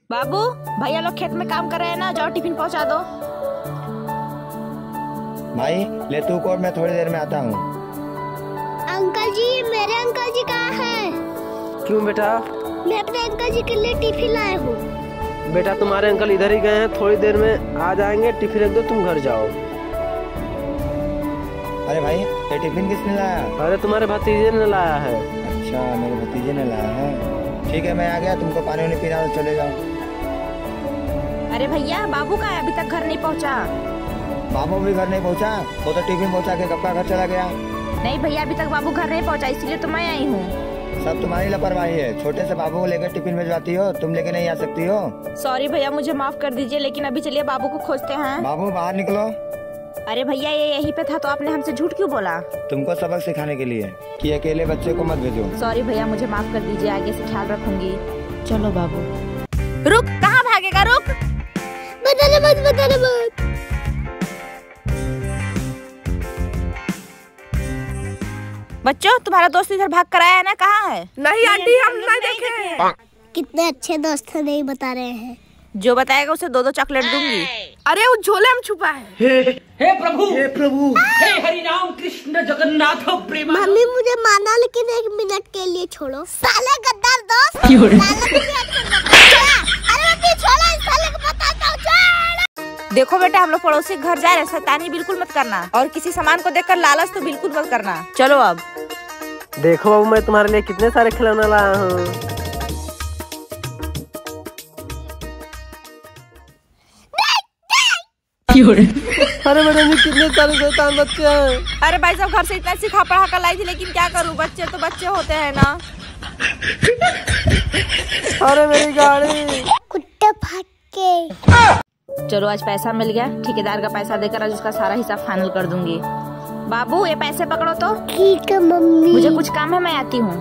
बाबू भैया लोग खेत में काम कर रहे हैं ना, जाओ टिफिन पहुंचा दो। भाई ले तू को, मैं थोड़ी देर में आता हूँ। अंकल जी, मेरे अंकल जी कहाँ हैं? क्यों बेटा? मैं अपने अंकल जी के लिए टिफिन लाया हूँ। बेटा तुम्हारे अंकल इधर ही गए हैं, थोड़ी देर में आ जाएंगे। टिफिन रख दो, तुम घर जाओ। अरे भाई ये टिफिन किसने लाया? अरे तुम्हारे भतीजे ने लाया है। अच्छा मेरे भतीजे ने लाया है, ठीक है मैं आ गया। तुमको पानी वानी पीना तो चले जाओ। अरे भैया बाबू का अभी तक घर नहीं पहुंचा। बाबू भी घर नहीं पहुंचा? वो तो टिफिन पहुंचा के कब का घर चला गया। नहीं भैया अभी तक बाबू घर नहीं पहुंचा, इसलिए तो मैं आई हूँ। सब तुम्हारी लापरवाही है, छोटे से बाबू को लेकर टिफिन भिजवाती हो, तुम लेके नहीं आ सकती हो। सॉरी भैया मुझे माफ कर दीजिए, लेकिन अभी चलिए बाबू को खोजते हैं। बाबू बाहर निकलो। अरे भैया ये यहीं पे था तो आपने हमसे झूठ क्यों बोला? तुमको सबक सिखाने के लिए कि अकेले बच्चे को मत भेजो। सॉरी भैया मुझे माफ कर दीजिए, आगे से ख्याल रखूंगी। चलो बाबू। रुक, कहाँ भागेगा, रुक। बताने मत। बच्चों तुम्हारा दोस्त इधर भाग कर आया है ना, कहाँ है? नहीं आंटी हम नहीं देखे। कितने अच्छे दोस्त नहीं बता रहे हैं। जो बताएगा उसे 2-2 चॉकलेट दूंगी। अरे वो झोले में छुपा है। हे प्रभु हे हरि राम कृष्ण जगन्नाथ प्रेम। मम्मी मुझे माना, लेकिन 1 मिनट के लिए छोड़ो। साले गद्दार दोस्त। अरे मम्मी छोड़ो, इस साले को बताता हूँ, छोड़। देखो बेटा हम लोग पड़ोसी के घर जा रहे हैं, शैतानी बिल्कुल मत करना, और किसी सामान को देखकर लालच तो बिल्कुल मत करना। चलो अब। देखो बाबू मैं तुम्हारे लिए कितने सारे खिलौने लाया हूँ। अरे मैडम जी कितने सारे शैतान बच्चे हैं। अरे भाई साहब घर से इतना सिखा पढ़ा कर लाई थी, लेकिन क्या करूँ, बच्चे तो बच्चे होते हैं ना। अरे मेरी गाड़ी। कुत्ते भाग के। चलो आज पैसा मिल गया, ठेकेदार का पैसा देकर आज उसका सारा हिसाब फाइनल कर दूंगी। बाबू ये पैसे पकड़ो तो। ठीक है मम्मी। मुझे कुछ काम है, मैं आती हूँ।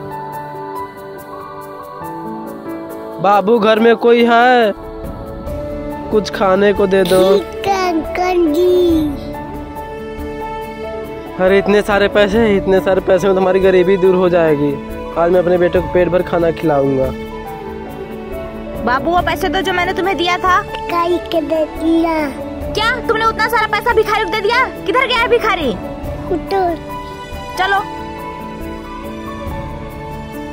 बाबू घर में कोई है? कुछ खाने को दे दो। ठीक है अंकल जी। अरे इतने सारे पैसे में तुम्हारी गरीबी दूर हो जाएगी। आज मैं अपने बेटे को पेट भर खाना खिलाऊंगा। बाबू वो पैसे दो जो मैंने तुम्हें दिया था। काई के दे दिया। क्या तुमने उतना सारा पैसा भिखारी को दे दिया? किधर गया है भिखारी? उतर। चलो।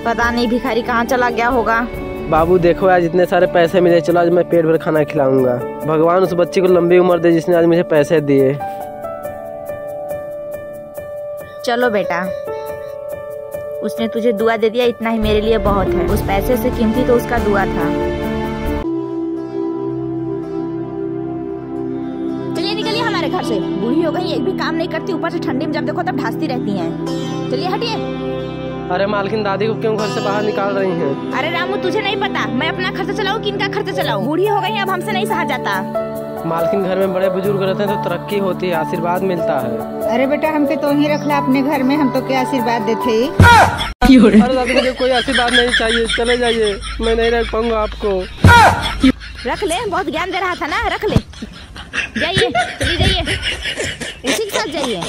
पता नहीं भिखारी कहाँ चला गया होगा। बाबू देखो आज इतने सारे पैसे मिले, चलो आज मैं पेट भर खाना खिलाऊंगा। भगवान उस बच्चे को लंबी उम्र दे जिसने आज मुझे पैसे दिए। चलो बेटा, उसने तुझे दुआ दे दिया, इतना ही मेरे लिए बहुत है। उस पैसे से कीमती तो उसका दुआ था। चलिए निकलिए हमारे घर से। बूढ़ी हो गई, एक भी काम नहीं करती, ऊपर से ठंडी में जब देखो तब ढांसती रहती हैं। चलिए हटिए। अरे मालकिन दादी को क्यों घर से बाहर निकाल रही हैं? अरे रामू तुझे नहीं पता मैं अपना खर्चा चलाऊं कि इनका खर्चा चलाऊं? बूढ़ी हो गई अब हमसे नहीं सहा जाता। मालकिन घर में बड़े बुजुर्ग रहते हैं तो तरक्की होती है, आशीर्वाद मिलता है। अरे बेटा हमके तो ही रखला अपने घर में, हम तो क्या आशीर्वाद देते। अरे दादी मुझे कोई आशीर्वाद नहीं चाहिए, चले जाइए, मैं नहीं रख पाऊंगा आपको। रख ले, बहुत ज्ञान दे रहा था ना, रख ले। जाइए, चली जाइए, उसी के साथ जाइए।